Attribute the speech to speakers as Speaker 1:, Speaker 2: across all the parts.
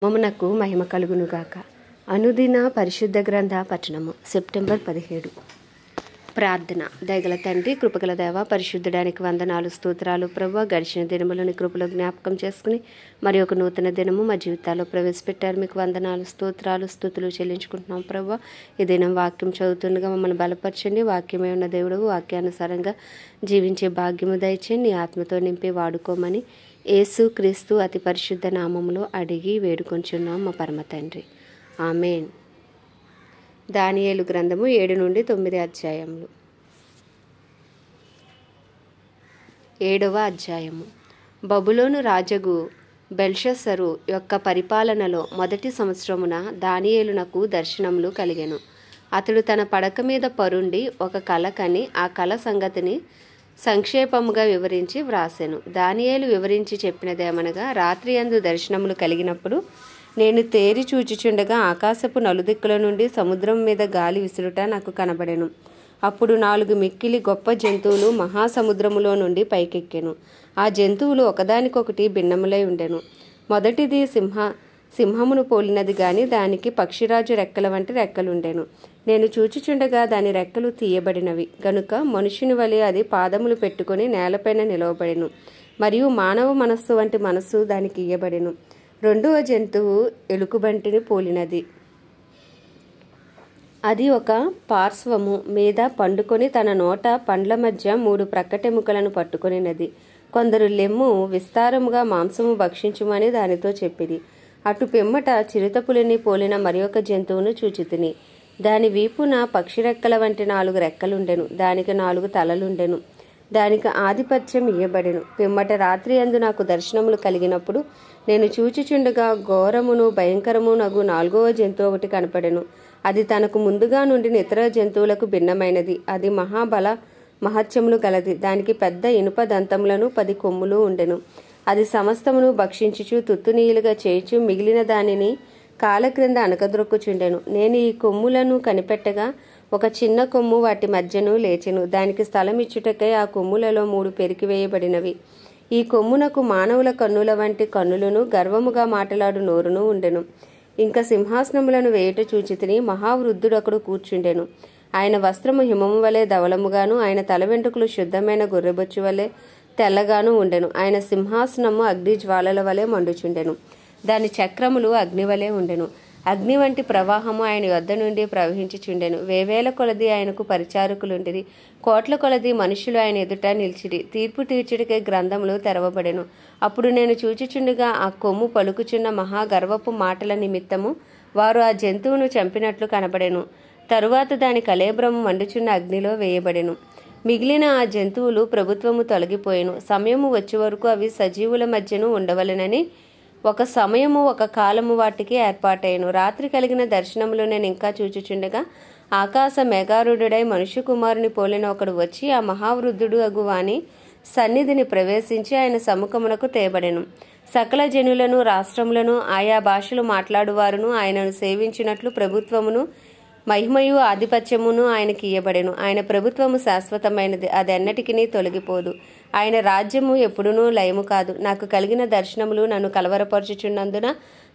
Speaker 1: మమనకు మహిమ కలుగునుగాక. అనుదిన పరిశుద్ధ గ్రంథ పఠనము సెప్టెంబర్ 17. ప్రార్థన. దయగల తండ్రి, కృపగల దేవ, పరిశుద్ధడానికి వందనాలు, స్తోత్రాలు ప్రభువా. గడిచిన దినములని కృపలో జ్ఞాపకం చేసుకుని మరి ఒక నూతన దినము మా జీవితాల్లో ప్రవేశపెట్టారు. మీకు వందనాలు, స్తోత్రాలు, స్తుతులు చెల్లించుకుంటున్నాం ప్రభువా. ఈ దినం వాక్యం చదువుతుండగా మమ్మల్ని బలపరచండి. వాక్యమే ఉన్న దేవుడు, వాక్యానుసారంగా జీవించే భాగ్యము దయచేయండి. నీ ఆత్మతో నింపి వాడుకోమని యేసు క్రీస్తు అతి పరిశుద్ధ నామములో అడిగి వేడుకొంచున్నాం మా పరమ తండ్రి. ఆమేన్. దానియేలు గ్రంథము 7 నుండి 9 అధ్యాయములు. 7వ అధ్యాయము. బబులోను రాజగు బెల్షస్సరు యొక్క పరిపాలనలో మొదటి సంవత్సరమున దానియేలునకు దర్శనములు కలిగెను. అతడు తన పడక మీద పరుండి ఒక కల కని ఆ కల సంగతిని సంక్షేపముగా వివరించి వ్రాసెను. దానియేలు వివరించి చెప్పినదేమనగా, రాత్రి యందు దర్శనములు కలిగినప్పుడు నేను తేరి చూచుచుండగా ఆకాశపు నలుదిక్కుల నుండి సముద్రం మీద గాలి విసురుట నాకు కనబడెను. అప్పుడు 4 మిక్కిలి గొప్ప జంతువులు మహాసముద్రములో నుండి పైకెక్కెను. ఆ జంతువులు ఒకదానికొకటి భిన్నములై ఉండెను. మొదటిది సింహమును పోలినది గాని దానికి పక్షిరాజు రెక్కల వంటి రెక్కలుండెను. నేను చూచుచుండగా దాని రెక్కలు తీయబడినవి గనుక మనుషుని వలె అది పాదములు పెట్టుకొని నేలపైన నిలవబడెను. మరియు మానవ మనస్సు వంటి మనస్సు దానికి ఇయ్యబడెను. రెండవ జంతువు ఎలుకబంటిని పోలినది. అది ఒక పార్శ్వము మీద పండుకొని తన నోట పండ్ల మధ్య 3 ప్రక్కటెముకలను పట్టుకొనినది. కొందరు లెమ్ము విస్తారముగా మాంసము భక్షించుమని దానితో చెప్పిరి. అటు పిమ్మట చిరుతపులిని పోలిన మరి ఒక జంతువును చూచితిని. దాని వీపున పక్షిరెక్కల వంటి 4 రెక్కలుండెను. దానికి 4 తలలుండెను. దానికి ఆధిపత్యం ఇయ్యబడెను. పిమ్మట రాత్రి యందు నాకు దర్శనములు కలిగినప్పుడు నేను చూచుచుండగా ఘోరమును భయంకరమునగు 4వ జంతువు ఒకటి కనపడెను. అది తనకు ముందుగా నుండిన ఇతర జంతువులకు భిన్నమైనది. అది మహాబల మహత్యములు గలది. దానికి పెద్ద ఇనుప దంతములను 10 కొమ్ములు ఉండెను. అది సమస్తమును భక్షించుచు తుత్తునీయులుగా చేయుచు మిగిలిన దానిని కాల క్రింద అణకద్రొక్కుచుండెను. నేను ఈ కొమ్ములను కనిపెట్టగా ఒక చిన్న కొమ్ము వాటి మధ్యను లేచెను. దానికి స్థలం ఇచ్చుటకై ఆ కొమ్ములలో 3 పెరికివేయబడినవి. ఈ కొమ్మునకు మానవుల కన్నుల వంటి కన్నులను గర్వముగా మాటలాడు నోరును ఉండెను. ఇంకా సింహాసనములను వేయుట చూచితిని. మహావృద్ధుడొకడు కూర్చుండెను. ఆయన వస్త్రము హిమము వలె ధవలముగాను, ఆయన తల వెంట్రుకలు శుద్ధమైన గొర్రెబొచ్చు వలె తెల్లగాను ఉండెను. ఆయన సింహాసనము అగ్ని జ్వాలల వలె మండుచుండెను. దాని చక్రములు అగ్ని వలె ఉండెను. అగ్ని వంటి ప్రవాహము ఆయన యొద్ద నుండి ప్రవహించుచుండెను. వేవేల కొలది ఆయనకు పరిచారకులుండిరి. కోట్ల కొలది మనుషులు ఆయన ఎదుట నిలిచిరి. తీర్పు తీర్చుటకే గ్రంథములు తెరవబడెను. అప్పుడు నేను చూచుచుండగా ఆ కొమ్ము పలుకుచున్న మహాగర్వపు మాటల నిమిత్తము వారు ఆ జంతువును చంపినట్లు కనబడెను. తరువాత దాని కళేబ్రము మండుచున్న అగ్నిలో వేయబడెను. మిగిలిన ఆ జంతువులు ప్రభుత్వము తొలగిపోయెను. సమయము వచ్చే వరకు అవి సజీవుల మధ్యను ఉండవలెనని ఒక సమయము ఒక కాలము వాటికి ఏర్పాటయ్యను. రాత్రి కలిగిన దర్శనములో నేను ఇంకా చూచుచుండగా ఆకాశ మేఘారూఢుడై మనుష్య కుమారుని పోలిన ఒకడు వచ్చి ఆ మహావృద్ధుడు అగు వాని సన్నిధిని ప్రవేశించి ఆయన సముఖమునకు తేబడెను. సకల జనులను, రాష్ట్రములను, ఆయా భాషలు మాట్లాడువారును ఆయనను సేవించినట్లు ప్రభుత్వమును మహిమయు ఆధిపత్యమును ఆయనకి ఇయ్యబడెను. ఆయన ప్రభుత్వము శాశ్వతమైనది, అది ఎన్నటికినీ తొలగిపోదు. ఆయన రాజ్యము ఎప్పుడునూ లయము కాదు. నాకు కలిగిన దర్శనములు నన్ను కలవరపరచుచున్నందున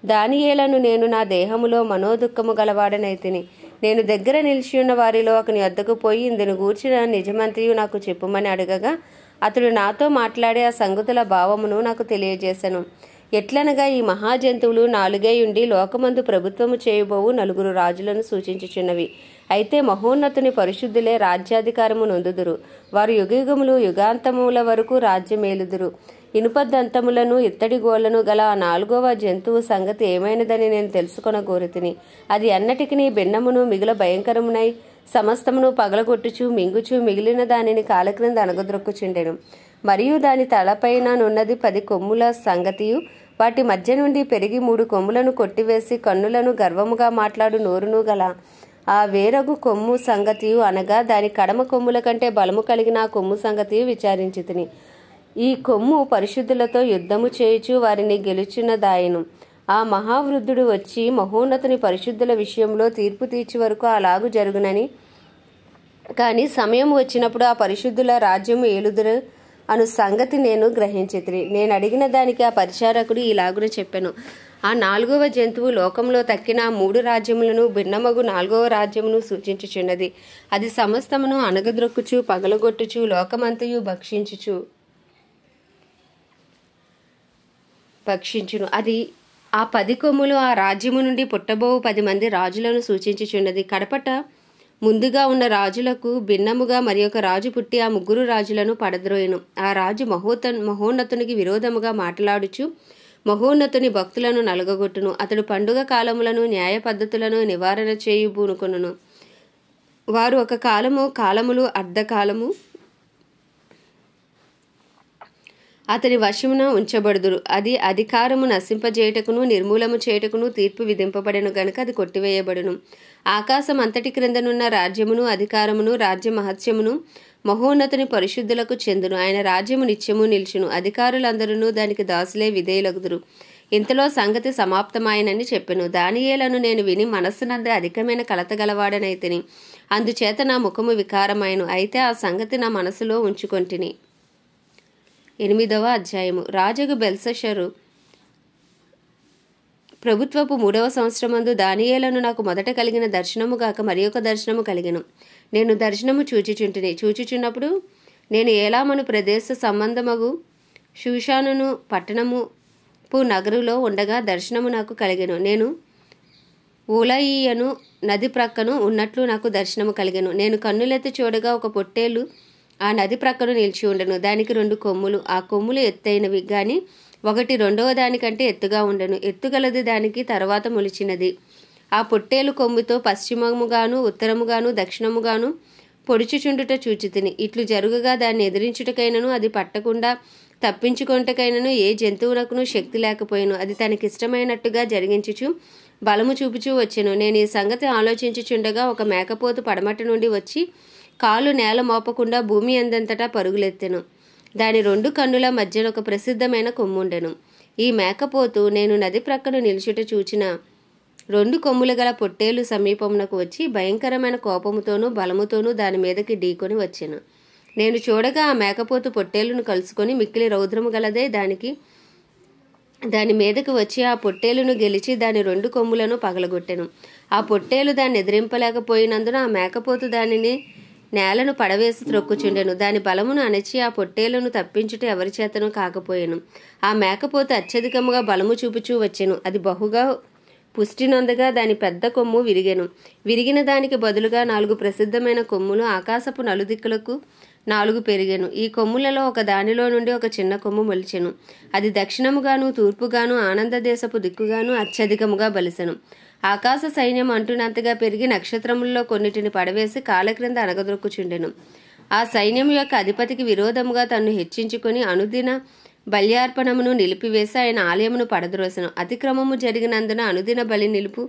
Speaker 1: దానియేలను నేను నా దేహములో మనోదుఃఖము గలవాడనైతిని. నేను దగ్గర నిలిచియున్న వారిలో ఒకని వద్దకు పోయి ఇందును గూర్చిన నిజమంతయు నాకు చెప్పుమని అడగగా అతడు నాతో మాట్లాడే ఆ సంగతుల భావమును నాకు తెలియజేశను. ఎట్లనగా ఈ మహాజంతువులు 4 ఉండి లోకమందు ప్రభుత్వము చేయబోవు 4 రాజులను సూచించుచున్నవి. అయితే మహోన్నతుని పరిశుద్ధులే రాజ్యాధికారము నొందుదురు. వారు యుగయుగములు యుగాంతముల వరకు రాజ్యమేలుదురు. ఇనుప దంతములను ఇత్తడి గోళ్లను గల ఆ 4వ జంతువు సంగతి ఏమైనదని నేను తెలుసుకొనగోరితిని. అది అన్నటికినీ భిన్నమును మిగుల భయంకరమునై సమస్తమును పగలగొట్టుచు మింగుచు మిగిలిన దానిని కాల క్రింద అణగద్రొక్కుచుండెను. మరియు దాని తలపైన నున్నది 10 కొమ్ముల సంగతియు వాటి మధ్య నుండి పెరిగి 3 కొమ్ములను కొట్టివేసి కన్నులను గర్వముగా మాట్లాడు నోరును గల ఆ వేరగు కొమ్ము సంగతియు అనగా దాని కడమ కొమ్ముల కంటే బలము కలిగిన ఆ కొమ్ము సంగతియు విచారించితిని. ఈ కొమ్ము పరిశుద్ధులతో యుద్ధము చేయుచు వారిని గెలుచున్నదాయను. ఆ మహావృద్ధుడు వచ్చి మహోన్నతుని పరిశుద్ధుల విషయంలో తీర్పు తీర్చి వరకు అలాగు జరుగునని, కానీ సమయం వచ్చినప్పుడు ఆ పరిశుద్ధుల రాజ్యము ఏలుదురు అను సంగతి నేను గ్రహించితిని. నేను అడిగిన దానికి ఆ పరిచారకుడు ఇలాగున చెప్పెను. ఆ 4వ జంతువు లోకంలో తక్కిన 3 రాజ్యములను భిన్నమగు 4వ రాజ్యమును సూచించుచున్నది. అది సమస్తమును అనగద్రొక్కుచు పగలగొట్టుచు లోకమంతయు భక్షించును. అది ఆ 10 కొమ్ములు ఆ రాజ్యము నుండి పుట్టబోవు 10 మంది రాజులను సూచించుచున్నది. కడపట ముందుగా ఉన్న రాజులకు భిన్నముగా మరి ఒక రాజు పుట్టి ఆ 3 రాజులను పడద్రోయును. ఆ రాజు మహోన్నతునికి విరోధముగా మాట్లాడుచు మహోన్నతుని భక్తులను నలగగొట్టును. అతడు పండుగ కాలములను న్యాయ పద్ధతులను నివారణ చేయు పూనుకొనును. వారు ఒక కాలములు అర్ధకాలము అతని వశమున ఉంచబడుదురు. అది అధికారము నశింపజేయుటకును నిర్మూలము చేయుటకును తీర్పు విధింపబడెను గనుక అది కొట్టివేయబడును. ఆకాశం అంతటి క్రిందనున్న రాజ్యమును అధికారమును రాజ్య మహత్యమును మహోన్నతుని పరిశుద్ధులకు చెందును. ఆయన రాజ్యము నిత్యము నిల్చును. అధికారులందరూ దానికి దాసులే విధేయులగుదురు. ఇంతలో సంగతి సమాప్తమాయనని చెప్పెను. దానియేలను నేను విని మనస్సునందు అధికమైన కలత గలవాడనైతిని. అందుచేత నా ముఖము వికారమాయను. అయితే ఆ సంగతి నా మనసులో ఉంచుకొంటిని. 8వ అధ్యాయము. రాజగు బెల్షస్సరు ప్రభుత్వపు 3వ సంవత్సరమందు దానియేలను నాకు మొదట కలిగిన దర్శనము గాక మరి ఒక దర్శనము కలిగెను. నేను దర్శనము చూచుచున్నప్పుడు నేను ఏలామను ప్రదేశ సంబంధమగు షూషానును పట్టణముపు నగరులో ఉండగా దర్శనము నాకు కలిగెను. నేను ఊలయీయను నది ప్రక్కను ఉన్నట్లు నాకు దర్శనము కలిగెను. నేను కన్నులెత్తి చూడగా ఒక పొట్టేలు ఆ నది ప్రక్కను నిలిచి ఉండెను. దానికి 2 కొమ్ములు. ఆ కొమ్ములు ఎత్తైనవి గాని ఒకటి రెండవ దానికంటే ఎత్తుగా ఉండెను. ఎత్తుగలది దానికి తర్వాత మొలిచినది. ఆ పొట్టేలు కొమ్ముతో పశ్చిమముగాను ఉత్తరముగాను దక్షిణముగాను పొడుచుచుండుట చూచితిని. ఇట్లు జరుగుగా దాన్ని ఎదిరించుటకైనను అది పట్టకుండా తప్పించుకొనుటకైనను ఏ జంతువునకును శక్తి లేకపోయెను. అది తనకిష్టమైనట్టుగా జరిగించుచు బలము చూపుచూ వచ్చెను. నేను ఈ సంగతి ఆలోచించుచుండగా ఒక మేకపోతు పడమటి నుండి వచ్చి కాలు నేల మోపకుండా భూమి అందంతటా పరుగులెత్తెను. దాని 2 కన్నుల మధ్యన ఒక ప్రసిద్ధమైన కొమ్ముండెను. ఈ మేకపోతు నేను నది ప్రక్కను నిలుచుట చూచిన 2 కొమ్ములు గల పొట్టేలు సమీపమునకు వచ్చి భయంకరమైన కోపముతోనూ బలముతోనూ దాని మీదకి ఢీకొని వచ్చెను. నేను చూడగా ఆ మేకపోతు పొట్టేలును కలుసుకొని మిక్కిలి రౌద్రము గలదే దాని మీదకి వచ్చి ఆ పొట్టేలును గెలిచి దాని 2 కొమ్ములను పగలగొట్టెను. ఆ పొట్టేలు దాన్ని ఎదిరింపలేకపోయినందున ఆ మేకపోతు దానిని నేలను పడవేసి త్రొక్కుచుండెను. దాని బలమును అణచి ఆ పొట్టేలును తప్పించుట ఎవరి చేతను కాకపోయెను. ఆ మేకపోతు అత్యధికముగా బలము చూపుచూ వచ్చెను. అది బహుగా పుష్టి నొందగా దాని పెద్ద కొమ్ము విరిగెను. విరిగిన దానికి బదులుగా 4 ప్రసిద్ధమైన కొమ్ములు ఆకాశపు నలుదిక్కులకు 4 పెరిగెను. ఈ కొమ్ములలో ఒక దానిలో నుండి ఒక చిన్న కొమ్ము మొలిచెను. అది దక్షిణముగాను తూర్పుగాను ఆనంద దేశపు దిక్కుగాను అత్యధికముగా బలిసెను. ఆకాశ సైన్యం అంటునంతగా పెరిగి నక్షత్రములలో కొన్నిటిని పడవేసి కాళ్ళ క్రింద అనగదొక్కుచుండెను. ఆ సైన్యం యొక్క అధిపతికి విరోధముగా తన్ను హెచ్చించుకొని అనుదిన బల్యార్పణమును నిలిపివేసి ఆయన ఆలయమును పడద్రోసెను. అతిక్రమము జరిగినందున అనుదిన బలి నిలుపు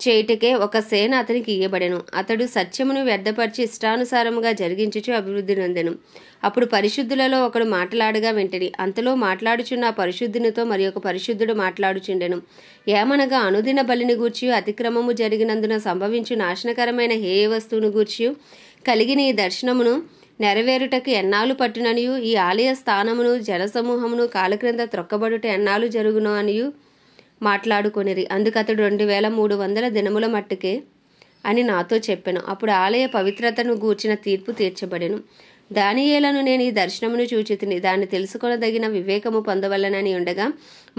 Speaker 1: చేయుటకే ఒక సేన అతనికి ఇయ్యబడెను. అతడు సత్యమును వ్యర్థపరిచి ఇష్టానుసారముగా జరిగించుచు అభివృద్ధి నొందెను. అప్పుడు పరిశుద్ధులలో ఒకడు మాట్లాడగా వింటిని. అంతలో మాట్లాడుచున్న ఆ పరిశుద్ధునితో మరి ఒక పరిశుద్ధుడు మాట్లాడుచుండెను. ఏమనగా అనుదిన బలిని గూర్చియు అతిక్రమము జరిగినందున సంభవించు నాశనకరమైన హేయ వస్తువును గూర్చియు కలిగిన ఈ దర్శనమును నెరవేరుటకు ఎన్నాళ్ళు పట్టుననియు ఈ ఆలయ స్థానమును జనసమూహమును కాళ్ళ క్రింద త్రొక్కబడుట ఎన్నాళ్ళు జరుగును అనియు మాట్లాడుకొనిరి. అందుకతడు 2300 దినముల మట్టుకే అని నాతో చెప్పెను. అప్పుడు ఆలయ పవిత్రతను గూర్చిన తీర్పు తీర్చబడెను. దానియేలను నేను ఈ దర్శనమును చూచితిని. దాన్ని తెలుసుకొనదగిన వివేకము పొందవలనని ఉండగా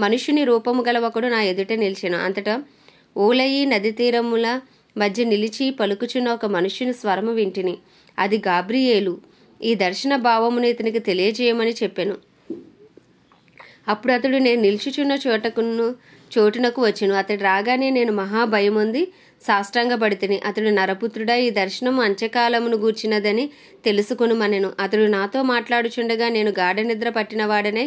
Speaker 1: మనుష్యుని రూపము గల ఒకడు నా ఎదుట నిలిచెను. అంతటా ఊలయి నది తీరముల మధ్య నిలిచి పలుకుచున్న ఒక మనుష్యుని స్వరము వింటిని. అది గాబ్రియేలు. ఈ దర్శన భావమును ఇతనికి తెలియజేయమని చెప్పెను. అప్పుడు అతడు నేను నిల్చుచున్న చోటునకు వచ్చెను. అతడు రాగానే నేను మహాభయముంది సాష్టాంగపడితిని. అతడు నరపుత్రుడా, ఈ దర్శనము అంత్యకాలమును గూర్చినదని తెలుసుకొనుమనెను. అతడు నాతో మాట్లాడుచుండగా నేను గాఢ నిద్ర పట్టినవాడనే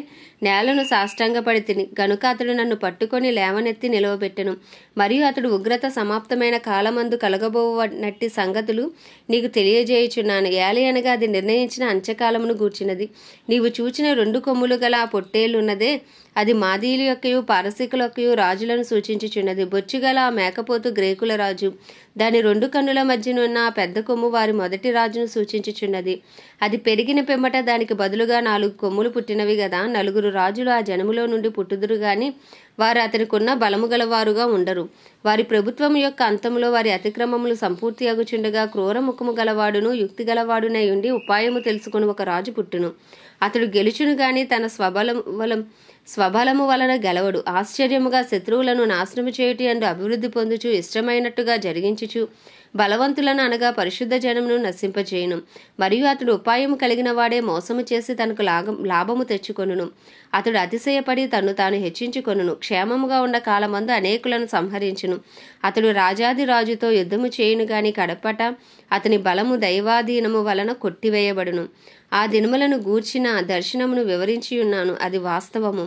Speaker 1: నేలను సాష్టాంగపడితిని. గనుక అతడు నన్ను పట్టుకొని లేవనెత్తి నిలవబెట్టెను. మరియు అతడు ఉగ్రత సమాప్తమైన కాలమందు కలగబోవనట్టి సంగతులు నీకు తెలియజేయుచున్నాను. ఏలయనగా అది నిర్ణయించిన అంత్యకాలమును గూర్చినది. నీవు చూచిన 2 కొమ్ములు గల ఆ పొట్టేలున్నదే అది మాదీయుల యొక్కయు పారసీకుల యొక్కయు రాజులను సూచించుచున్నది. బొచ్చుగల ఆ మేకపోతు గ్రేకుల రాజు. దాని 2 కన్నుల మధ్యనున్న ఆ పెద్ద కొమ్ము వారి మొదటి రాజును సూచించుచున్నది. అది పెరిగిన పిమ్మట దానికి బదులుగా 4 కొమ్ములు పుట్టినవి గదా. 4 రాజులు ఆ జనములో నుండి పుట్టుదురు గాని వారు అతనికున్న బలము గలవారుగా ఉండరు. వారి ప్రభుత్వం యొక్క అంతములో వారి అతిక్రమములు సంపూర్తి అగుచుండగా క్రూర ముఖము గలవాడును యుక్తి గలవాడునై ఉండి ఉపాయము తెలుసుకుని ఒక రాజు పుట్టును. అతడు గెలుచును గాని తన స్వబలము వలన గెలవడు. ఆశ్చర్యముగా శత్రువులను నాశనము చేయుటి అందు అభివృద్ధి పొందుచు ఇష్టమైనట్టుగా జరిగించుచు బలవంతులను అనగా పరిశుద్ధ జనమును నశింపచేయును. మరియు అతడు ఉపాయము కలిగిన వాడే మోసము చేసి తనకు లాభము తెచ్చుకొనును. అతడు అతిశయపడి తన్ను తాను హెచ్చించుకొనును. క్షేమముగా ఉన్న కాలమందు అనేకులను సంహరించును. అతడు రాజాది రాజుతో యుద్ధము చేయును గాని కడపట అతని బలము దైవాధీనము వలన కొట్టివేయబడును. ఆ దినములను గూర్చిన దర్శనమును వివరించి ఉన్నాను, అది వాస్తవము.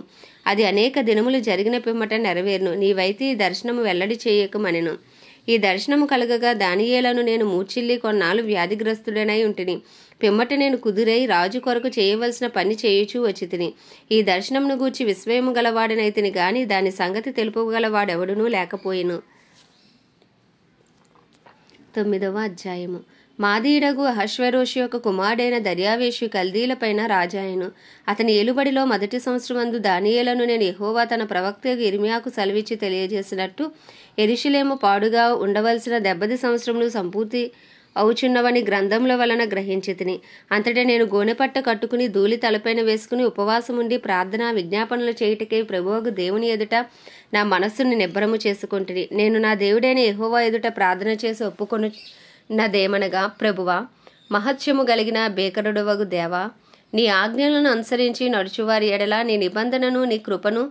Speaker 1: అది అనేక దినములు జరిగిన పిమ్మట నెరవేరును. నీవైతే ఈ దర్శనము వెల్లడి చేయకమనెను. ఈ దర్శనము కలగగా దానియేలను నేను మూర్చిల్లి కొన్నాళ్ళు వ్యాధిగ్రస్తుడనై ఉంటిని. పిమ్మట నేను కుదురై రాజు కొరకు చేయవలసిన పని చేయుచూ వచ్చితిని. ఈ దర్శనమును గూర్చి విస్మయము గలవాడనైతిని గాని దాని సంగతి తెలుపగలవాడెవడునూ లేకపోయెను. 9వ అధ్యాయము. మాదీయుడగు అహష్వేరోషు యొక్క కుమారుడైన దర్యావేషు కల్దీలపైన రాజాయను. అతని ఏలుబడిలో మొదటి సంవత్సరమందు దానియేలను నేను యెహోవా తన ప్రవక్త ఇర్మియాకు సెలవిచ్చి తెలియజేసినట్టు యెరూషలేము పాడుగా ఉండవలసిన 70 సంవత్సరములు సంపూర్తి అవుచున్నవని గ్రంథముల వలన గ్రహించితిని. అంతటా నేను గోనెపట్ట కట్టుకుని ధూళి తలపైన వేసుకుని ఉపవాసముండి ప్రార్థన విజ్ఞాపనలు చేయుటకై ప్రభువగు దేవుని ఎదుట నా మనస్సును నిబ్బరము చేసుకుంటుని. నేను నా దేవుడైన యెహోవా ఎదుట ప్రార్థన చేసి ఒప్పుకొని నదేమనగా, ప్రభువా, మహత్యము కలిగిన బేకరుడవగు దేవా, నీ ఆజ్ఞలను అనుసరించి నడుచువారి ఎడల నీ నిబంధనను నీ కృపను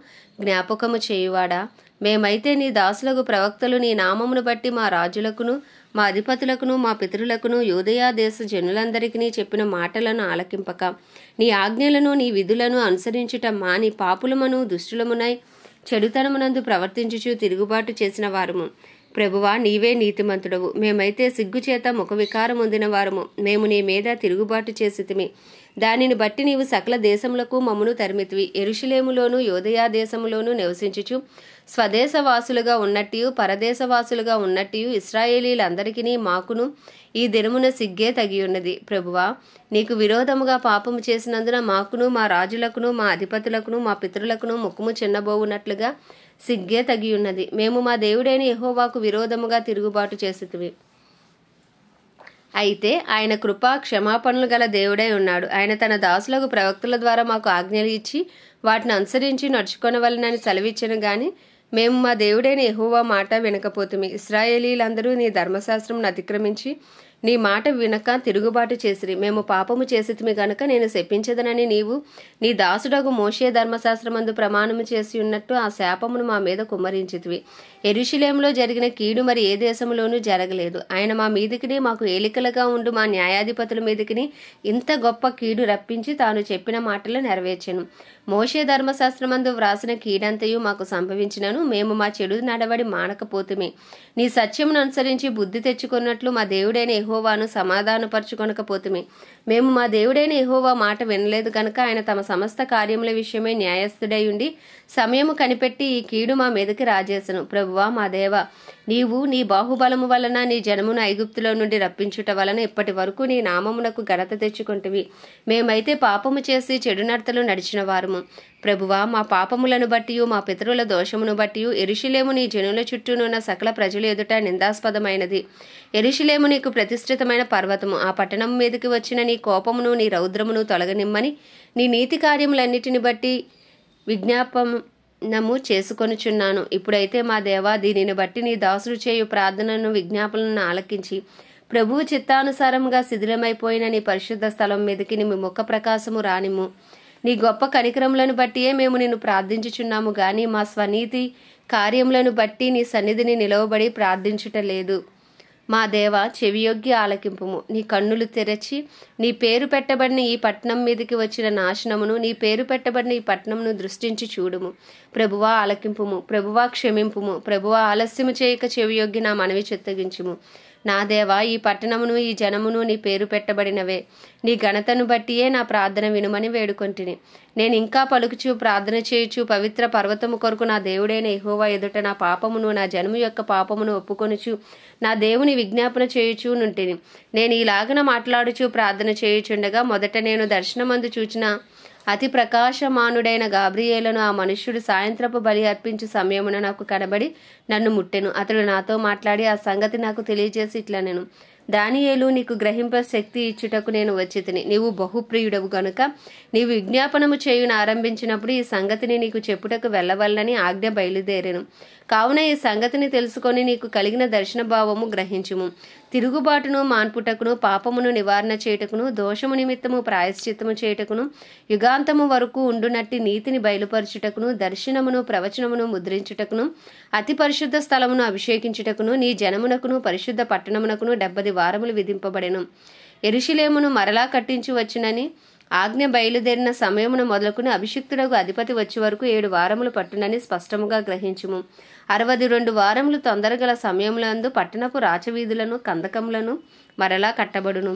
Speaker 1: జ్ఞాపకము చేయువాడా, మేమైతే నీ దాసులకు ప్రవక్తలు నీ నామమును బట్టి మా రాజులకును మా అధిపతులకును మా పితరులకును యూదయా దేశ జనులందరికీ చెప్పిన మాటలను ఆలకింపక నీ ఆజ్ఞలను నీ విధులను అనుసరించుట మాని పాపులమును దుష్టులమునై చెడుతనమునందు ప్రవర్తించుచు తిరుగుబాటు చేసిన వారము. ప్రభువా, నీవే నీతిమంతుడవు. మేమైతే సిగ్గుచేత ముఖ వికారం పొందిన వారము. మేము నీ మీద తిరుగుబాటు చేసితిమి. దానిని బట్టి నీవు సకల దేశములకు మమ్మను తరిమితివి. యెరూషలేములోను యూదయా దేశములోను నివసించుచు స్వదేశవాసులుగా ఉన్నట్టు పరదేశవాసులుగా ఉన్నట్టు ఇశ్రాయేలీలందరికీ మాకును ఈ దినమున సిగ్గే తగియున్నది. ప్రభువా, నీకు విరోధముగా పాపము చేసినందున మాకును మా రాజులకును మా అధిపతులకును మా పితరులకును ముఖము చిన్నబోవునట్లుగా సిగ్గే తగియున్నది. మేము మా దేవుడైన యెహోవాకు విరోధముగా తిరుగుబాటు చేసితివి. అయితే ఆయన కృపా క్షమాపణలు గల దేవుడై ఉన్నాడు. ఆయన తన దాసులకు ప్రవక్తల ద్వారా మాకు ఆజ్ఞలు ఇచ్చి వాటిని అనుసరించి నడుచుకొనవలనని సెలవిచ్చను గాని మేము మా దేవుడైన యెహోవా మాట వినకపోతుమి. ఇశ్రాయేలీలందరూ నీ ధర్మశాస్త్రమును అతిక్రమించి నీ మాట వినక తిరుగుబాటు చేసిరి. మేము పాపము చేసితిమి గనుక నేను శపించదనని నీవు నీ దాసుడగు మోషే ధర్మశాస్త్రమందు ప్రమాణము చేసి ఉన్నట్టు ఆ శాపమును మా మీద కుమ్మరించితివి. యెరూషలేములో జరిగిన కీడు మరి ఏ దేశంలోనూ జరగలేదు. ఆయన మా మీదికిని మాకు ఏలికలుగా ఉండు మా న్యాయాధిపతుల మీదికిని ఇంత గొప్ప కీడు రప్పించి తాను చెప్పిన మాటలు నెరవేర్చెను. మోషే ధర్మశాస్త్రమందు వ్రాసిన కీడంతయు మాకు సంభవించినను మేము మా చెడు నడవడి మానకపోతుమి. నీ సత్యమును అనుసరించి బుద్ధి తెచ్చుకున్నట్లు మా దేవుడైన యెహోవాను సమాధానపరచుకొనకపోతుమి. మేము మా దేవుడైన యెహోవా మాట వినలేదు కనుక ఆయన తమ సమస్త కార్యముల విషయమై న్యాయస్థుడై ఉండి సమయము కనిపెట్టి ఈ కీడు మా మీదకి రాజేసను. ప్రభువా, మా దేవా, నీవు నీ బాహుబలము వలన నీ జనమును ఐగుప్తులో నుండి రప్పించుట వలన ఇప్పటి వరకు నీ నామమునకు ఘనత తెచ్చుకుంటువి. మేమైతే పాపము చేసి చెడు నడతలు నడిచిన వారము. ప్రభువా, మా పాపములను బట్టి మా పితరుల దోషమును బట్టి యెరూషలేము నీ జనుల చుట్టూనున్న సకల ప్రజల ఎదుట నిందాస్పదమైనది. యెరూషలేము నీకు ప్రతిష్ఠితమైన పర్వతము. ఆ పట్టణం మీదకి వచ్చిన నీ కోపమును నీ రౌద్రమును తొలగనిమ్మని నీ నీతి కార్యములన్నిటిని బట్టి విజ్ఞాపనము చేసుకొనుచున్నాను. ఇప్పుడైతే మా దేవా, దీనిని బట్టి నీ దాసుడు చేయు ప్రార్థనను విజ్ఞాపనను ఆలకించి ప్రభువు చిత్తానుసారంగా శిథిలమైపోయిన నీ పరిశుద్ధ స్థలం మీదకి నీ ముఖ ప్రకాశము రానిమ్ము. నీ గొప్ప కనికరములను బట్టియే మేము నిన్ను ప్రార్థించుచున్నాము గాని మా స్వనీతి కార్యములను బట్టి నీ సన్నిధిని నిలవబడి ప్రార్థించుట లేదు. మా దేవ, చెవియొగ్గి ఆలకింపుము. నీ కన్నులు తెరచి నీ పేరు పెట్టబడిన ఈ పట్టణం మీదకి వచ్చిన నాశనమును నీ పేరు పెట్టబడిన ఈ పట్టణమును దృష్టించి చూడుము. ప్రభువా, ఆలకింపుము. ప్రభువా, క్షమింపుము. ప్రభువా, ఆలస్యము చేయక చెవియొగ్గి నా మనవి చిత్తగించుము. నా దేవా, ఈ పట్టణమును ఈ జనమును నీ పేరు పెట్టబడినవే. నీ ఘనతను బట్టియే నా ప్రార్థన వినుమని వేడుకొంటిని. నేను ఇంకా పలుకుచు ప్రార్థన చేయుచు పవిత్ర పర్వతము కొరకు నా దేవుడైన యెహోవా ఎదుట నా పాపమును నా జనము యొక్క పాపమును ఒప్పుకొనుచు నా దేవుని విజ్ఞాపన చేయుచు నుంటిని. నేను ఇలాగన మాట్లాడుచు ప్రార్థన చేయుచుండగా మొదట నేను దర్శనమందు చూచిన అతి ప్రకాశమానుడైన గాబ్రియేలును ఆ మనుష్యుడు సాయంత్రపు బలి అర్పించు సమయమున నాకు కనబడి నన్ను ముట్టెను. అతడు నాతో మాట్లాడి ఆ సంగతి నాకు తెలియజేసి ఇట్లా నేను దానియేలు, నీకు గ్రహింప శక్తి ఇచ్చుటకు నేను వచ్చితిని. నీవు బహుప్రియుడవు గనుక నీవు విజ్ఞాపనము చేయును ఆరంభించినప్పుడు ఈ సంగతిని నీకు చెప్పుటకు వెళ్ళవల్లని ఆజ్ఞ బయలుదేరెను. కావున ఈ సంగతిని తెలుసుకొని నీకు కలిగిన దర్శన భావము గ్రహించుము. తిరుగుబాటును మాన్పుటకును, పాపమును నివారణ చేయుటకును, దోషము నిమిత్తము ప్రాయశ్చిత్తము చేయుటకును, యుగాంతము వరకు ఉండునట్టి నీతిని బయలుపరచుటకును, దర్శనమును ప్రవచనమును ముద్రించుటకును, అతి పరిశుద్ధ స్థలమును అభిషేకించుటకును, నీ జనమునకును పరిశుద్ధ పట్టణమునకును 70 వారములు విధింపబడెను. యెరూషలేమును మరలా కట్టించి వచ్చునని ఆజ్ఞ బయలుదేరిన సమయమున మొదలుకుని అభిషిక్తుడకు అధిపతి వచ్చే వరకు 7 వారములు పట్టునని స్పష్టముగా గ్రహించుము. 62 వారములు తొందరగల సమయములందు పట్టణపు రాచవీధులను కందకములను మరలా కట్టబడును.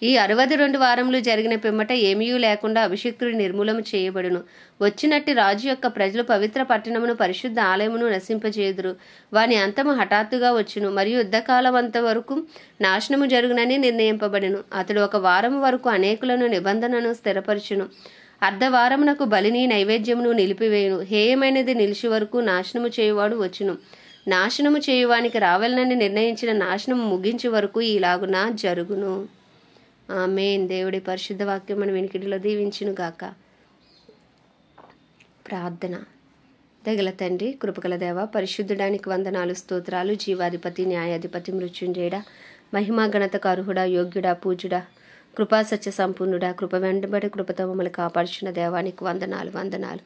Speaker 1: ఈ 62 వారములు జరిగిన పిమ్మట ఏమీయూ లేకుండా అభిషిక్తుడు నిర్మూలము చేయబడును. వచ్చినట్టి రాజు యొక్క ప్రజలు పవిత్ర పట్టణమును పరిశుద్ధ ఆలయమును నశింపజేయుదురు. వాని అంతము హఠాత్తుగా వచ్చును మరియు యుద్ధకాలమంత వరకు నాశనము జరుగునని నిర్ణయింపబడును. అతడు 1 వారము వరకు అనేకులను నిబంధనను స్థిరపరచును. అర్ధవారమునకు బలిని నైవేద్యమును నిలిపివేయును. హేయమైనది నిలిచి వరకు నాశనము చేయువాడు వచ్చును. నాశనము చేయువానికి రావాలని నిర్ణయించిన నాశనము ముగించే వరకు ఇలాగున జరుగును. ఆమేన్. దేవుడి పరిశుద్ధ వాక్యం మన వినికిడిలో దీవించును గాక. ప్రార్థన. దగల తండ్రి, కృపగల దేవ, పరిశుద్ధుడానికి వందనాలు, స్తోత్రాలు. జీవాధిపతి, న్యాయాధిపతి, మృత్యుంజయుడా, మహిమా ఘనతకు అర్హుడా, యోగ్యుడా, పూజుడా, కృపా సత్య సంపూర్ణుడా, కృప వెంటబడి కృపతో మమ్మల్ని కాపాడుచున్న దేవానికి వందనాలు, వందనాలు.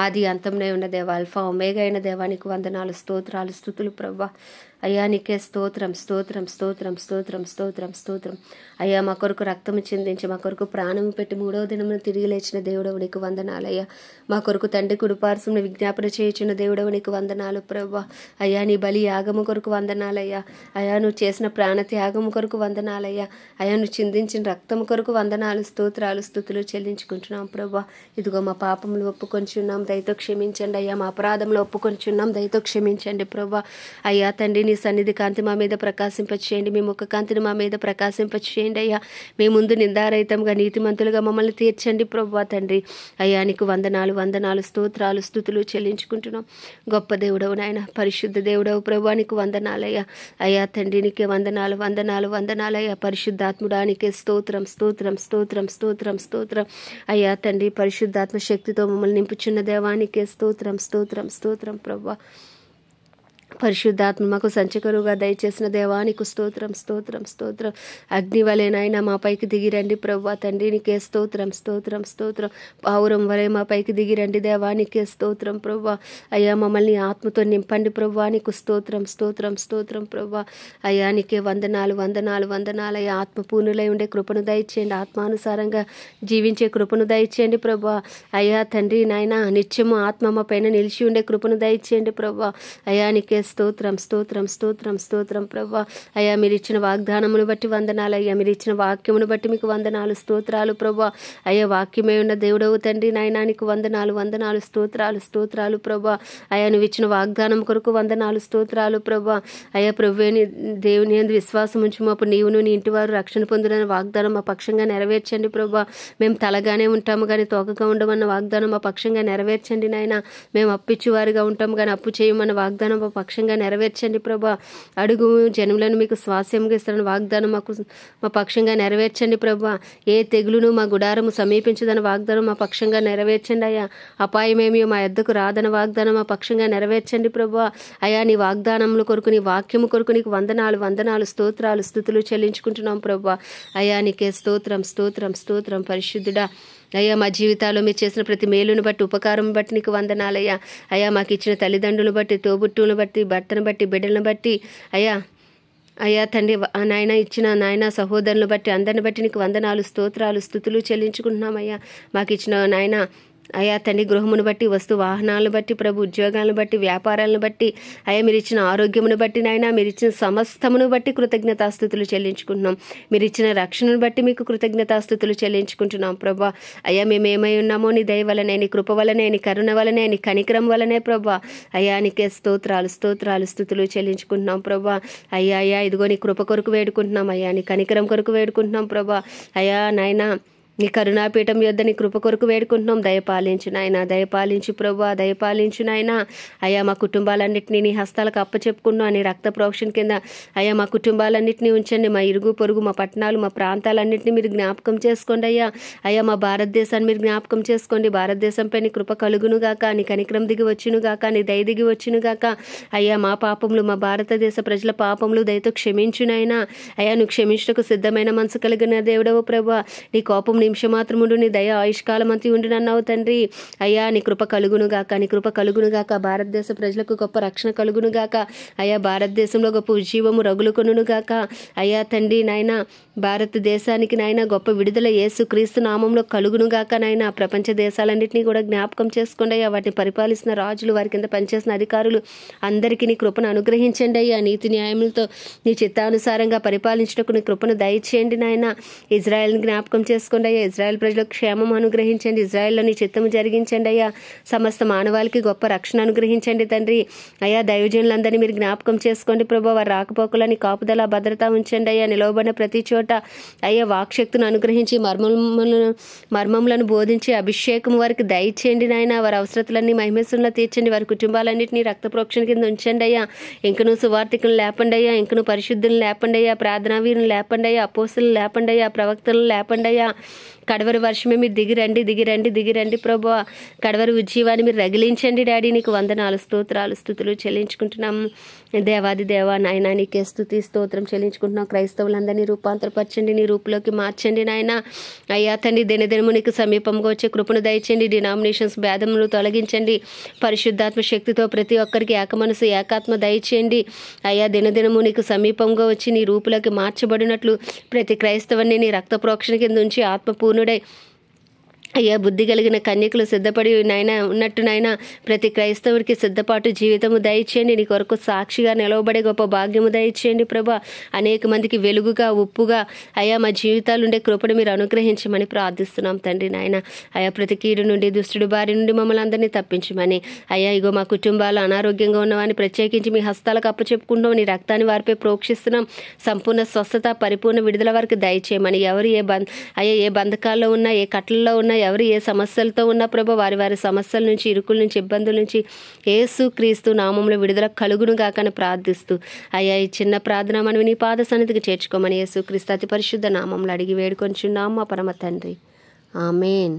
Speaker 1: ఆది అంతంలో ఉన్న దేవ, అల్ఫా ఒమేగా అయిన దేవానికి వందనాలు, స్తోత్రాలు, స్తుతులు. ప్రవ్వా అయ్యా నీకే స్తోత్రం, స్తోత్రం, స్తోత్రం, స్తోత్రం, స్తోత్రం, స్తోత్రం. అయ్యా మా కొరకు రక్తము చిందించి మా కొరకు ప్రాణము పెట్టి 3వ దినమున తిరిగి లేచిన దేవుడవు నీకు వందనాలు. అయ్యా మా కొరకు తండ్రి కుడిపార్శ్వమున విజ్ఞాపన చేయుచున్న దేవుడవు నీకు వందనాలు. ప్రవ్వా అయ్యా నీ బలి యాగము కొరకు వందనాలయ్యా. అయ్యా నువ్వు చేసిన ప్రాణ త్యాగము కొరకు వందనాలయ్యా. అయ్యా నువ్వు చిందించిన రక్తము కొరకు వందనాలు, స్తోత్రాలు, స్తుతులు చెల్లించుకుంటున్నాం. ప్రవ్వా ఇదిగో మా పాపములు ఒప్పుకొంచున్నాం, దయతో క్షమించండి అయ్యా. మా అపరాధములు ఒప్పుకొంచున్నాం, దయతో క్షమించండి. ప్రవ్వా అయ్యా తండ్రి నీ సన్నిధి కాంతి మా మీద ప్రకాశింపచేయండి. మీ ముఖ కాంతిని మా మీద ప్రకాశింపచేయండి అయ్యా. మీ ముందు నిందారహితంగా నీతిమంతులుగా మమ్మల్ని తీర్చండి. ప్రవ్వా తండ్రి అయ్యా నీకు వందనాలు, వందనాలు, స్తోత్రాలు, స్తుతులు చెల్లించుకుంటున్నాం. గొప్ప దేవుడవు నాయన, పరిశుద్ధ దేవుడవు. ప్రవ్వా నీకు వందనాలయ్యా. అయ్యా తండ్రి నీకే వందనాలు, వందనాలు, వందనాలయ్యా. పరిశుద్ధాత్ముడానికే స్తోత్రం, స్తోత్రం, స్తోత్రం, స్తోత్రం, స్తోత్రం. అయ్యా తండ్రి పరిశుద్ధాత్మ శక్తితో మమ్మల్ని నింపుచున్న దేవానికే స్తోత్రం, స్తోత్రం, స్తోత్రం. ప్రవ్వా పరిశుద్ధాత్మ మాకు సంచకరుగా దయచేసిన దేవానికి స్తోత్రం, స్తోత్రం, స్తోత్రం. అగ్ని వలెనైనా మా పైకి దిగిరండి ప్రవ్వా తండ్రి నీకే స్తోత్రం, స్తోత్రం, స్తోత్రం. పావురం వలె మా పైకి దిగిరండి దేవానికే స్తోత్రం. ప్రవ్వా అయ్యా మమ్మల్ని ఆత్మతో నింపండి. ప్రవ్వా నీకు స్తోత్రం, స్తోత్రం, స్తోత్రం. ప్రవ్వా అయ్యా నీకే వందనాలు, వందనాలు, వందనాలు. అయ్యా ఆత్మపూర్ణులై ఉండే కృపను దయచేయండి. ఆత్మానుసారంగా జీవించే కృపను దయచేయండి. ప్రవ్వా అయ్యా తండ్రి నాయన నిత్యము ఆత్మ మా పైన నిలిచి ఉండే కృపను దయచేయండి. ప్రవ్వా అయ్యా నీకే స్తోత్రం, స్తోత్రం, స్తోత్రం, స్తోత్రం. ప్రవ్వా అయ్యా మీరు ఇచ్చిన వాగ్దానమును బట్టి వందనాలు అయ్యా. మీరు ఇచ్చిన వాక్యమును బట్టి మీకు వందనాలు, స్తోత్రాలు. ప్రవ్వా అయ్యా వాక్యమే ఉన్న దేవుడవు తండ్రి నాయనానికి వందనాలు, వందనాలు, స్తోత్రాలు, స్తోత్రాలు. ప్రవ్వా అయ్యా నువ్వు ఇచ్చిన వాగ్దానం కొరకు వందనాలు, స్తోత్రాలు. ప్రవ్వా అయ్యా ప్రభువేని దేవుని యందు విశ్వాసం ఉంచుము, అప్పుడు నీవును నీ ఇంటి వారు రక్షణ పొందులని వాగ్దానం మా పక్షంగా నెరవేర్చండి. ప్రవ్వా మేము తలగానే ఉంటాము కానీ తోకగా ఉండమన్న వాగ్దానం మా పక్షంగా నెరవేర్చండి నాయన. మేము అప్పిచ్చువారిగా ఉంటాము కానీ అప్పు చేయమన్న వాగ్దానం మా పక్షంగా నెరవేర్చండి. ప్రభా అడుగు జనులను మీకు స్వాస్యంగా ఇస్తారని వాగ్దానం మా పక్షంగా నెరవేర్చండి. ప్రభా ఏ తెగులును మా గుడారము సమీపించదని వాగ్దానం మా పక్షంగా నెరవేర్చండి అయ్యా. అపాయమేమి మా యొద్దకు రాదన్న వాగ్దానం మా పక్షంగా నెరవేర్చండి. ప్రభా అయ్యా నీ వాగ్దానముల కొరకు నీ వాక్యము కొరకు నీకు వందనాలు, వందనాలు, స్తోత్రాలు, స్తుతులు చెల్లించుకుంటున్నాం. ప్రభా అయ్యా నీకే స్తోత్రం, స్తోత్రం, స్తోత్రం. పరిశుద్ధుడా అయ్యా మా జీవితాల్లో మీరు చేసిన ప్రతి మేలును బట్టి ఉపకారం బట్టి నీకు వందనాలయ్యా. అయ్యా మాకు ఇచ్చిన తల్లిదండ్రులను బట్టి, తోబుట్టువులను బట్టి, భర్తను బట్టి, బిడ్డలను బట్టి అయ్యా తండ్రి నాయన ఇచ్చిన నాయన సహోదరులను బట్టి అందరిని బట్టి నీకు వందనాలు, స్తోత్రాలు, స్తుతులు చెల్లించుకుంటున్నామయ్యా. మాకు ఇచ్చిన నాయన అయ్యా తండ్రి గృహమును బట్టి, వస్తు వాహనాలను బట్టి, ప్రభు ఉద్యోగాలను బట్టి, వ్యాపారాలను బట్టి, అయ్యా మీరు ఇచ్చిన ఆరోగ్యమును బట్టి నాయన మీరు ఇచ్చిన సమస్తమును బట్టి కృతజ్ఞతాస్తుతులు చెల్లించుకుంటున్నాం. మీరు ఇచ్చిన రక్షణను బట్టి మీకు కృతజ్ఞతాస్తుతులు చెల్లించుకుంటున్నాం. ప్రభా అయ్యా మేము ఏమై ఉన్నామో నీ దయ వలనే, నీ కృప వలనే, నీ కరుణ వలనే, నీ కనికరం వలనే ప్రభా అయ్యా నీకే స్తోత్రాలు, స్తోత్రాలు, స్తుతులు చెల్లించుకుంటున్నాం. ప్రభా అయ్యా ఇదిగో నీ కృప కొరకు వేడుకుంటున్నాం అయ్యా, నీ కనికరం కొరకు వేడుకుంటున్నాం. ప్రభా అయ్యా నాయన నీ కరుణాపీఠం యొద్ద నీ కృప కొరకు వేడుకుంటున్నాం. దయపాలించు నాయన, దయపాలించు ప్రభువా, దయపాలించు నాయన. అయ్యా మా కుటుంబాలన్నింటినీ నీ హస్తాలకు అప్పచెప్పుకున్నాం. నీ రక్త ప్రోక్షణ కింద అయ్యా మా కుటుంబాలన్నింటినీ ఉంచండి. మా ఇరుగు పొరుగు, మా పట్టణాలు, మా ప్రాంతాలన్నింటినీ మీరు జ్ఞాపకం చేసుకోండి అయ్యా. అయ్యా మా భారతదేశాన్ని మీరు జ్ఞాపకం చేసుకోండి. భారతదేశంపై నీ కృప కలుగును గాక, నీ కనికరం దిగి వచ్చును గాక, నీ దయ దిగి వచ్చును గాక. అయ్యా మా పాపములు, మా భారతదేశ ప్రజల పాపములు దయతో క్షమించునైనా. అయ్యా నువ్వు క్షమించటకు సిద్ధమైన మనసు కలిగిన దేవుడవు ప్రభువా. నీ కోపం నిమిషం మాత్రముండు, నీ దయ ఆయుష్కాలం అంతా ఉండునన్నావు తండ్రి. అయ్యా నీ కృప కలుగును గాక, నీ కృప కలుగును గాక. భారతదేశ ప్రజలకు గొప్ప రక్షణ కలుగును గాక. అయ్యా భారతదేశంలో గొప్ప ఉజ్జీవము రగులుకొనును గాక. అయ్యా తండ్రి నాయన భారతదేశానికి నాయన గొప్ప విడుదల యేసు క్రీస్తు నామంలో కలుగును గాక. నాయన ప్రపంచ దేశాలన్నింటినీ కూడా జ్ఞాపకం చేసుకోండి అయ్యా. వాటిని పరిపాలిస్తున్న రాజులు, వారి కింద పనిచేసిన అధికారులు అందరికీ నీ కృపను అనుగ్రహించండి అయ్యా. నీతి న్యాయములతో నీ చిత్తానుసారంగా పరిపాలించటకు నీ కృపను దయచేయండి నాయన. ఇజ్రాయెల్ని జ్ఞాపకం చేసుకోండి అయ్యా. ఇజ్రాయెల్ ప్రజలకు క్షేమం అనుగ్రహించండి. ఇజ్రాయెల్లో నీ చిత్తము జరిగించండి అయ్యా. సమస్త మానవాళికి గొప్ప రక్షణ అనుగ్రహించండి తండ్రి. అయ్యా దైవజనులందరినీ మీరు జ్ఞాపకం చేసుకోండి ప్రభు. వారి రాకపోకలని కాపుదల భద్రత ఉంచండి అయ్యా. నిలవబడిన ప్రతి చోట అయ్యా వాక్శక్తిని అనుగ్రహించి మర్మములను బోధించి అభిషేకం వారికి దయచేయండి నాయన. వారి అవసరతలన్నీ మహిమేశ్వరంలో తీర్చండి. వారి కుటుంబాలన్నింటినీ రక్త ప్రోక్షణ కింద ఉంచండి అయ్యా. ఇంకను సువార్థికులను లేపండి అయ్యా. ఇంకను పరిశుద్ధులను లేపండి అయ్యా. ప్రార్థనా వీరులను లేపండి అయ్యా. అపోస్తులను లేపండి అయ్యా. ప్రవక్తలను లేపండి అయ్యా. కడవరి వర్షమే మీరు దిగిరండి, దిగిరండి, దిగిరండి ప్రభు. కడవరి ఉజ్జీవాన్ని మీరు రగిలించండి డాడీ. నీకు వందనాలు, స్తోత్రాలు, స్తుతులు చెల్లించుకుంటున్నాము. దేవాది దేవా నాయన నీకే స్తుతి స్తోత్రం చెల్లించుకుంటున్నాం. క్రైస్తవులందరినీ రూపాంతరపరచండి, నీ రూపులోకి మార్చండి నాయన. అయ్యా తండ్రి దినదినము నీకు సమీపంగా వచ్చే కృపను దయచేయండి. డినామినేషన్స్ భేదములు తొలగించండి. పరిశుద్ధాత్మ శక్తితో ప్రతి ఒక్కరికి ఏక మనసు, ఏకాత్మ దయచేయండి. అయ్యా దినదినము నీకు సమీపంగా వచ్చి నీ రూపులోకి మార్చబడినట్లు ప్రతి క్రైస్తవుని నీ రక్త ప్రోక్షణ కింద ఉంచి ఆత్మపూర్ణుడై అయ్యా బుద్ధి కలిగిన కన్యకులు సిద్ధపడి నాయన ఉన్నట్టు నాయన ప్రతి క్రైస్తవుడికి సిద్ధపాటు జీవితము దయచేయండి. నీ కొరకు సాక్షిగా నిలవబడే గొప్ప భాగ్యము దయచేయండి ప్రభా. అనేక మందికి వెలుగుగా, ఉప్పుగా అయ్యా మా జీవితాలు ఉండే కృపను మీరు అనుగ్రహించమని ప్రార్థిస్తున్నాం తండ్రి నాయన. అయ్యా ప్రతి కీడు నుండి, దుష్టుడి బారి నుండి మమ్మల్ని అందరినీ తప్పించమని. అయ్యా ఇగో మా కుటుంబాలు అనారోగ్యంగా ఉన్నవారిని ప్రత్యేకించి మీ హస్తాలకు అప్పచెప్పుకుంటాం. నీ రక్తాన్ని వారిపై ప్రోక్షిస్తున్నాం. సంపూర్ణ స్వస్థత, పరిపూర్ణ విడుదల వారికి దయచేయమని. ఎవరు ఏ బంధకాల్లో ఉన్నా, ఏ కట్లలో ఉన్నా, ఎవరు ఏ సమస్యలతో ఉన్న ప్రభు వారి వారి సమస్యల నుంచి, ఇరుకుల నుంచి, ఇబ్బందుల నుంచి యేసు క్రీస్తు నామంలో విడుదల కలుగును గాకని ప్రార్థిస్తూ అయ్యా ఈ చిన్న ప్రార్థన మనం నీ పాద సన్నిధికి చేర్చుకోమని యేసు క్రీస్తు అతి పరిశుద్ధ నామంలో అడిగి వేడుకొంచున్నాం మా పరమ తండ్రి. ఆమేన్.